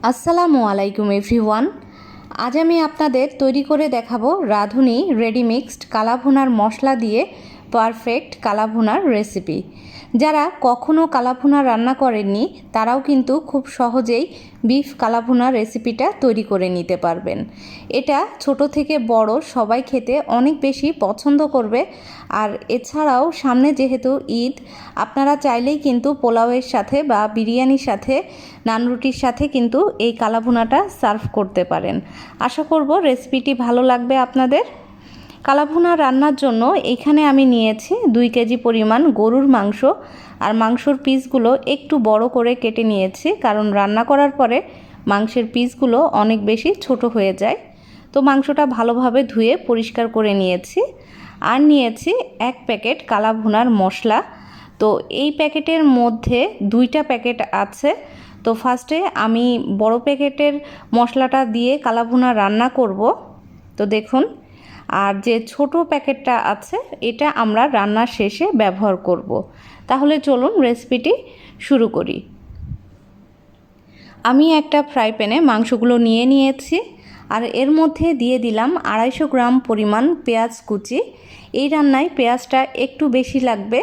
আসসালামু আলাইকুম এভরিওয়ান। আজ আমি আপনাদের তৈরি করে দেখাবো রাঁধুনি রেডি মিক্সড কালাভুনার মশলা দিয়ে পারফেক্ট কালাভুনার রেসিপি। যারা কখনো কালাভুনা রান্না করেননি তারাও কিন্তু খুব সহজেই বিফ কালাভুনা রেসিপিটা তৈরি করে নিতে পারবেন। এটা ছোট থেকে বড় সবাই খেতে অনেক বেশি পছন্দ করবে। আর এছাড়াও সামনে যেহেতু ঈদ, আপনারা চাইলেই কিন্তু পোলাওয়ের সাথে বা বিরিয়ানির সাথে, নান রুটির সাথে কিন্তু এই কালাভুনাটা সার্ভ করতে পারেন। আশা করব রেসিপিটি ভালো লাগবে আপনাদের। কালাভুনা রান্নার জন্য এখানে আমি নিয়েছি 2 কেজি পরিমাণ গরুর মাংস। আর মাংসর পিসগুলো একটু বড় করে কেটে নিয়েছি, কারণ রান্না করার পরে মাংসের পিসগুলো অনেক বেশি ছোট হয়ে যায়। তো মাংসটা ভালোভাবে ধুয়ে পরিষ্কার করে নিয়েছি। আর নিয়েছি 1 প্যাকেট কালাভুনার মশলা। তো এই প্যাকেটের মধ্যে 2টা প্যাকেট আছে। তো ফার্স্টে আমি বড় প্যাকেটের মশলাটা দিয়ে কালাভুনা রান্না করব। তো দেখুন, আর যে ছোট প্যাকেটটা আছে এটা আমরা রান্নার শেষে ব্যবহার করব। তাহলে চলুন রেসিপিটি শুরু করি। আমি একটা ফ্রাই প্যানে মাংসগুলো নিয়ে নিয়েছি, আর এর মধ্যে দিয়ে দিলাম 250 গ্রাম পরিমাণ পেঁয়াজ কুচি। এই রান্নায় পেঁয়াজটা একটু বেশি লাগবে।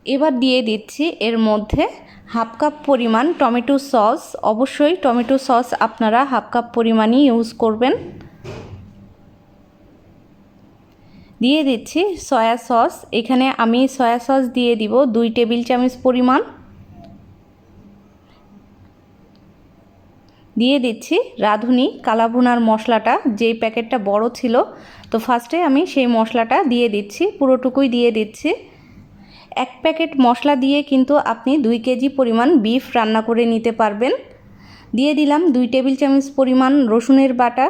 এবার দিয়ে দিচ্ছি এর মধ্যে 1/2 কাপ পরিমাণ টমেটো সস। অবশ্যই টমেটো সস আপনারা 1/2 কাপ পরিমাণই ইউজ করবেন। দিয়ে দিচ্ছি সয়া সস। এখানে আমি সয়া সস দিয়ে দিব 2 টেবিল চামচ পরিমাণ। দিয়ে দিচ্ছি রাঁধুনি কালাভুনার মশলাটা, যেই প্যাকেটটা বড় ছিল। তো ফার্স্টে আমি সেই মশলাটা দিয়ে দিচ্ছি, পুরোটুকুই দিয়ে দিচ্ছি। 1 প্যাকেট মশলা দিয়ে কিন্তু আপনি 2 কেজি পরিমাণ বিফ রান্না করে নিতে পারবেন। দিয়ে দিলাম 2 টেবিল চামচ পরিমাণ রসুনের বাটা,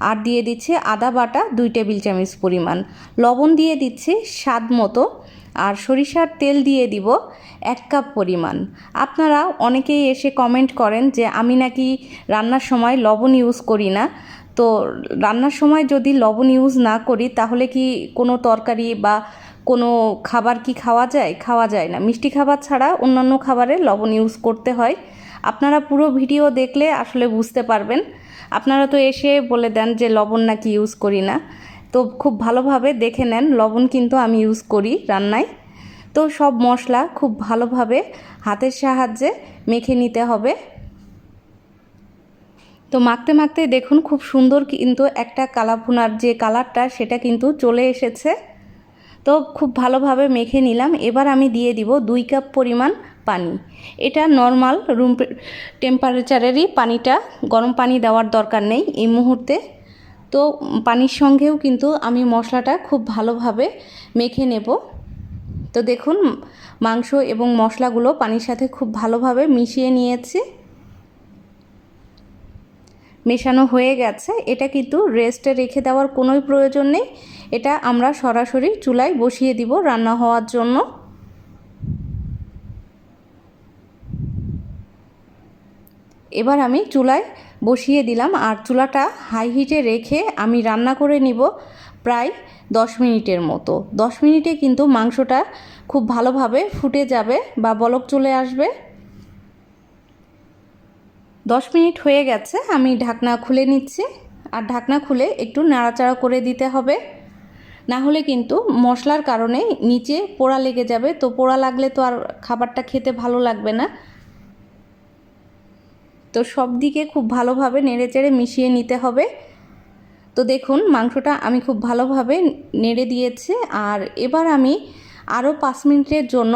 আর দিয়ে দিচ্ছি আদা বাটা 2 টেবিল চামচ পরিমাণ। লবণ দিয়ে দিচ্ছি স্বাদ মতো। আর সরিষার তেল দিয়ে দিব 1 কাপ পরিমাণ। আপনারা অনেকেই এসে কমেন্ট করেন যে আমি নাকি রান্নার সময় লবণ ইউজ করি না। তো রান্নার সময় যদি লবণ ইউজ না করি তাহলে কি কোনো তরকারি বা কোনো খাবার কি খাওয়া যায়? খাওয়া যায় না। মিষ্টি খাবার ছাড়া অন্যান্য খাবারে লবণ ইউজ করতে হয়। আপনারা পুরো ভিডিও দেখলে আসলে বুঝতে পারবেন। আপনারা তো এসে বলে দেন যে লবণ নাকি ইউজ করি না। তো খুব ভালোভাবে দেখে নেন, লবণ কিন্তু আমি ইউজ করি রান্নায়। তো সব মশলা খুব ভালোভাবে হাতের সাহায্যে মেখে নিতে হবে। তো মাখতে মাখতে দেখুন খুব সুন্দর কিন্তু একটা কালাভুনার যে কালারটা সেটা কিন্তু চলে এসেছে। তো খুব ভালোভাবে মেখে নিলাম। এবার আমি দিয়ে দিব 2 কাপ পরিমাণ পানি। এটা নর্মাল রুম টেম্পারেচারেরই পানিটা, গরম পানি দেওয়ার দরকার নেই এই মুহূর্তে। তো পানির সঙ্গেও কিন্তু আমি মশলাটা খুব ভালোভাবে মেখে নেব। তো দেখুন মাংস এবং মশলাগুলো পানির সাথে খুব ভালোভাবে মিশিয়ে নিয়েছি। মেশানো হয়ে গেছে। এটা কিন্তু রেস্টে রেখে দেওয়ার কোনোই প্রয়োজন নেই। এটা আমরা সরাসরি চুলায় বসিয়ে দিব রান্না হওয়ার জন্য। এবার আমি চুলায় বসিয়ে দিলাম, আর চুলাটা হাই হিটে রেখে আমি রান্না করে নিব প্রায় 10 মিনিটের মতো। 10 মিনিটে কিন্তু মাংসটা খুব ভালোভাবে ফুটে যাবে বা বলক চলে আসবে। 10 মিনিট হয়ে গেছে, আমি ঢাকনা খুলে নিচ্ছি। আর ঢাকনা খুলে একটু নাড়াচাড়া করে দিতে হবে, না হলে কিন্তু মশলার কারণে নিচে পোড়া লেগে যাবে। তো পোড়া লাগলে তো আর খাবারটা খেতে ভালো লাগবে না। তো সব দিকে খুব ভালোভাবে নেড়েচেড়ে মিশিয়ে নিতে হবে। তো দেখুন মাংসটা আমি খুব ভালোভাবে নেড়ে দিয়েছি। আর এবার আমি আরও 5 মিনিটের জন্য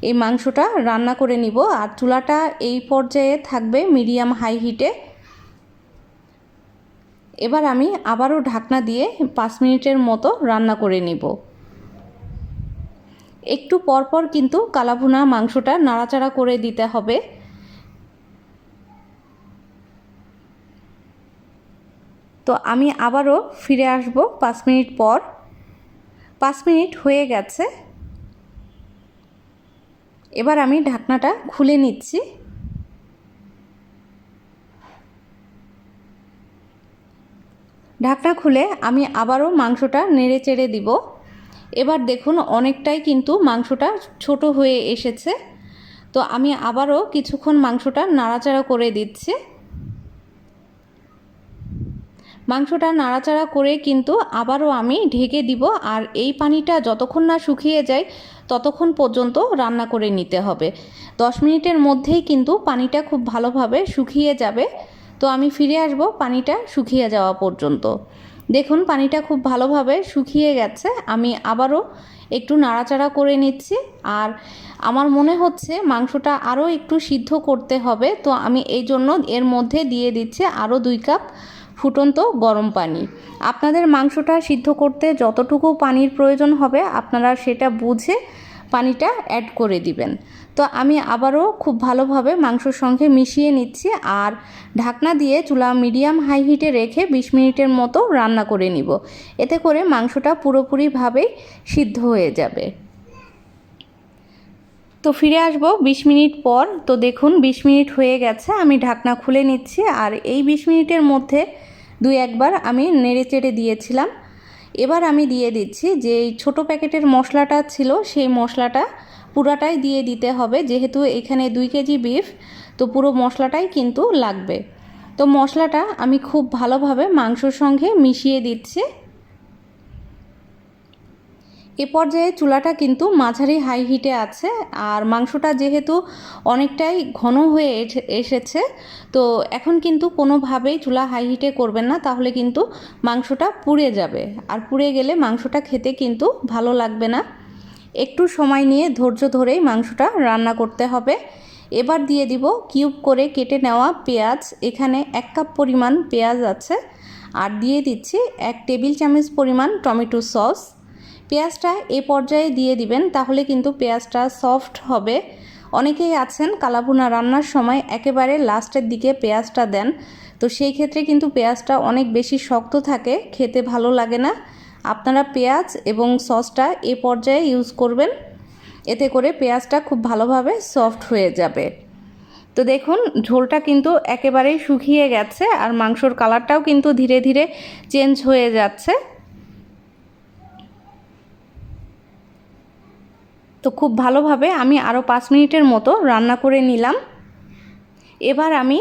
এই মাংসটা রান্না করে নিব। আর চুলাটা এই পর্যায়ে থাকবে মিডিয়াম হাই হিটে। এবার আমি আবারও ঢাকনা দিয়ে 5 মিনিটের মতো রান্না করে নিব। একটু পরপর কিন্তু কালাভুনা মাংসটা নাড়াচাড়া করে দিতে হবে। তো আমি আবারও ফিরে আসব 5 মিনিট পর। 5 মিনিট হয়ে গেছে। এবার আমি ঢাকনাটা খুলে নিচ্ছি। ঢাকনা খুলে আমি আবারও মাংসটা নেড়ে চেড়ে দিব। এবার দেখুন অনেকটাই কিন্তু মাংসটা ছোট হয়ে এসেছে। তো আমি আবারও কিছুক্ষণ মাংসটা নাড়াচাড়া করে দিচ্ছি। মাংসটা নাড়াচাড়া করে কিন্তু আবারও আমি ঢেকে দিব, আর এই পানিটা যতক্ষণ না শুকিয়ে যায় ততক্ষণ পর্যন্ত রান্না করে নিতে হবে। 10 মিনিটের মধ্যেই কিন্তু পানিটা খুব ভালোভাবে শুকিয়ে যাবে। তো আমি ফিরে আসব পানিটা শুকিয়ে যাওয়া পর্যন্ত। দেখুন পানিটা খুব ভালোভাবে শুকিয়ে গেছে। আমি আবারও একটু নাড়াচাড়া করে নিচ্ছি, আর আমার মনে হচ্ছে মাংসটা আরও একটু সিদ্ধ করতে হবে। তো আমি এই জন্য এর মধ্যে দিয়ে দিচ্ছি আরও 2 কাপ ফুটন্ত গরম পানি। আপনাদের মাংসটা সিদ্ধ করতে যতটুকু পানির প্রয়োজন হবে আপনারা সেটা বুঝে পানিটা অ্যাড করে দিবেন। তো আমি আবারও খুব ভালোভাবে মাংসর সঙ্গে মিশিয়ে নিচ্ছি, আর ঢাকনা দিয়ে চুলা মিডিয়াম হাই হিটে রেখে 20 মিনিটের মতো রান্না করে নিব। এতে করে মাংসটা পুরোপুরিভাবেই সিদ্ধ হয়ে যাবে। তো ফিরে আসব 20 মিনিট পর। তো দেখুন 20 মিনিট হয়ে গেছে, আমি ঢাকনা খুলে নিচ্ছি, আর এই 20 মিনিটের মধ্যে 2-1 বার আমি নেড়েচেড়ে দিয়েছিলাম। এবার আমি দিয়ে দিচ্ছি যে এই ছোটো প্যাকেটের মশলাটা ছিল সেই মশলাটা পুরাটাই দিয়ে দিতে হবে, যেহেতু এখানে 2 কেজি বিফ, তো পুরো মশলাটাই কিন্তু লাগবে। তো মশলাটা আমি খুব ভালোভাবে মাংসর সঙ্গে মিশিয়ে দিচ্ছি। এ পর্যায়ে চুলাটা কিন্তু মাঝারি হাই হিটে আছে, আর মাংসটা যেহেতু অনেকটাই ঘন হয়ে এসেছে, তো এখন কিন্তু কোনোভাবেই চুলা হাই হিটে করবেন না, তাহলে কিন্তু মাংসটা পুড়ে যাবে, আর পুড়ে গেলে মাংসটা খেতে কিন্তু ভালো লাগবে না। একটু সময় নিয়ে ধৈর্য ধরেই মাংসটা রান্না করতে হবে। এবার দিয়ে দিব কিউব করে কেটে নেওয়া পেঁয়াজ। এখানে 1 কাপ পরিমাণ পেঁয়াজ আছে, আর দিয়ে দিচ্ছি 1 টেবিল চামচ পরিমাণ টমেটো সস। পেঁয়াজটা এ পর্যায়ে দিয়ে দিবেন, তাহলে কিন্তু পেঁয়াজটা সফট হবে। অনেকেই আছেন কালাভুনা রান্নার সময় একেবারে লাস্টের দিকে পেঁয়াজটা দেন, তো সেই ক্ষেত্রে কিন্তু পেঁয়াজটা অনেক বেশি শক্ত থাকে, খেতে ভালো লাগে না। আপনারা পেঁয়াজ এবং সসটা এ পর্যায়ে ইউজ করবেন, এতে করে পেঁয়াজটা খুব ভালোভাবে সফট হয়ে যাবে। তো দেখুন ঝোলটা কিন্তু একেবারেই শুকিয়ে গেছে, আর মাংসর কালারটাও কিন্তু ধীরে ধীরে চেঞ্জ হয়ে যাচ্ছে। তো খুব ভালোভাবে আমি আরও 5 মিনিটের মতো রান্না করে নিলাম। এবার আমি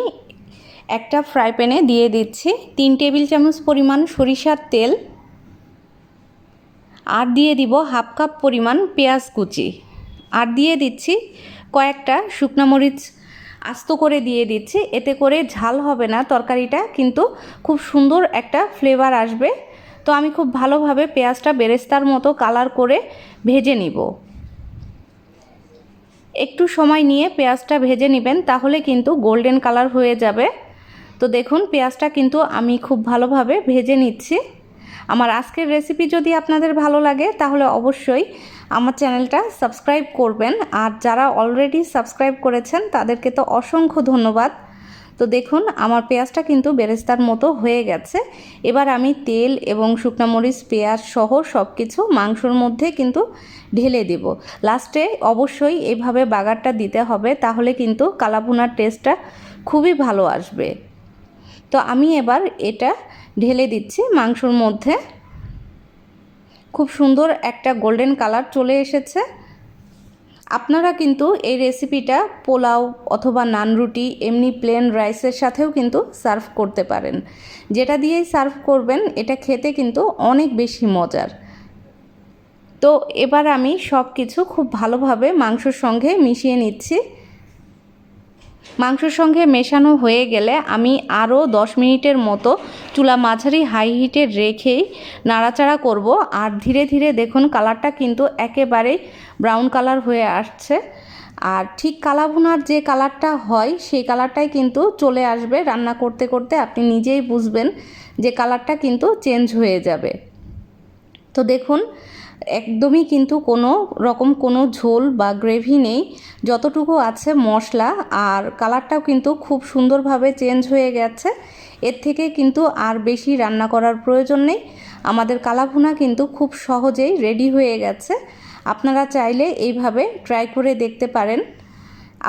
একটা ফ্রাই প্যানে দিয়ে দিচ্ছি 3 টেবিল চামচ পরিমাণ সরিষার তেল, আর দিয়ে দিব 1/2 কাপ পরিমাণ পেঁয়াজ কুচি, আর দিয়ে দিচ্ছি কয়েকটা শুকনো মরিচ আস্ত করে দিয়ে দিচ্ছি। এতে করে ঝাল হবে না তরকারিটা, কিন্তু খুব সুন্দর একটা ফ্লেভার আসবে। তো আমি খুব ভালোভাবে পেঁয়াজটা বেরেস্তার মতো কালার করে ভেজে নিব। একটু সময় নিয়ে পেঁয়াজটা ভেজে নেবেন, তাহলে কিন্তু গোল্ডেন কালার হয়ে যাবে। তো দেখুন পেঁয়াজটা কিন্তু আমি খুব ভালোভাবে ভেজে নিচ্ছি। আমার আজকের রেসিপি যদি আপনাদের ভালো লাগে তাহলে অবশ্যই আমার চ্যানেলটা সাবস্ক্রাইব করবেন, আর যারা অলরেডি সাবস্ক্রাইব করেছেন তাদেরকে তো অসংখ্য ধন্যবাদ। তো দেখুন আমার পেঁয়াজটা কিন্তু বেরেস্তার মতো হয়ে গেছে। এবার আমি তেল এবং শুকনো মরিচ পেঁয়াজ সহ সব কিছু মাংসর মধ্যে কিন্তু ঢেলে দেব। লাস্টে অবশ্যই এইভাবে বাগারটা দিতে হবে, তাহলে কিন্তু কালাভুনার টেস্টটা খুবই ভালো আসবে। তো আমি এবার এটা ঢেলে দিচ্ছি মাংসর মধ্যে। খুব সুন্দর একটা গোল্ডেন কালার চলে এসেছে। আপনারা কিন্তু এই রেসিপিটা পোলাও অথবা নান রুটি, এমনি প্লেন রাইসের সাথেও কিন্তু সার্ভ করতে পারেন। যেটা দিয়েই সার্ভ করবেন এটা খেতে কিন্তু অনেক বেশি মজার। তো এবার আমি সব কিছু খুব ভালোভাবে মাংসর সঙ্গে মিশিয়ে নিচ্ছি। মাংসর সঙ্গে মেশানো হয়ে গেলে আমি আরও 10 মিনিটের মতো চুলা মাঝারি হাই হিটে রেখেই নাড়াচাড়া করব, আর ধীরে ধীরে দেখুন কালারটা কিন্তু একেবারেই ব্রাউন কালার হয়ে আসছে। আর ঠিক কালাভুনার যে কালারটা হয় সেই কালারটাই কিন্তু চলে আসবে। রান্না করতে করতে আপনি নিজেই বুঝবেন যে কালারটা কিন্তু চেঞ্জ হয়ে যাবে। তো দেখুন একদমই কিন্তু কোনো রকম কোনো ঝোল বা গ্রেভি নেই, যতটুকু আছে মশলা, আর কালারটাও কিন্তু খুব সুন্দরভাবে চেঞ্জ হয়ে গেছে। এর থেকে কিন্তু আর বেশি রান্না করার প্রয়োজন নেই। আমাদের কালাভুনা কিন্তু খুব সহজেই রেডি হয়ে গেছে। আপনারা চাইলে এইভাবে ট্রাই করে দেখতে পারেন।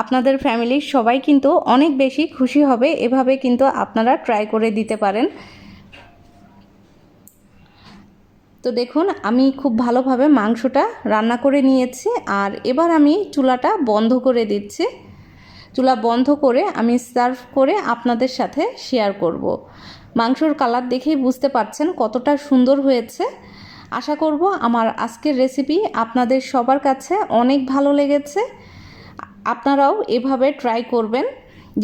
আপনাদের ফ্যামিলির সবাই কিন্তু অনেক বেশি খুশি হবে, এভাবে কিন্তু আপনারা ট্রাই করে দিতে পারেন। তো তো দেখুন আমি খুব ভালোভাবে মাংসটা রান্না করে নিয়েছি, আর এবার আমি চুলাটা বন্ধ করে দিচ্ছি। চুলা বন্ধ করে আমি সার্ভ করে আপনাদের সাথে শেয়ার করব। মাংসর কালার দেখেই বুঝতে পারছেন কতটা সুন্দর হয়েছে। আশা করব আমার আজকের রেসিপি আপনাদের সবার কাছে অনেক ভালো লেগেছে। আপনারাও এভাবে ট্রাই করবেন।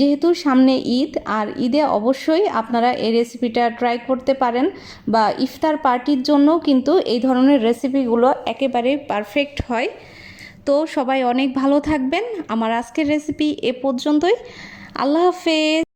যেহেতু সামনে ঈদ, আর ঈদে অবশ্যই আপনারা এই রেসিপিটা ট্রাই করতে পারেন, বা ইফতার পার্টির জন্য কিন্তু এই ধরনের রেসিপিগুলো একেবারে পারফেক্ট হয়। তো সবাই অনেক ভালো থাকবেন। আমার আজকের রেসিপি এ পর্যন্তই। আল্লাহ হাফেজ।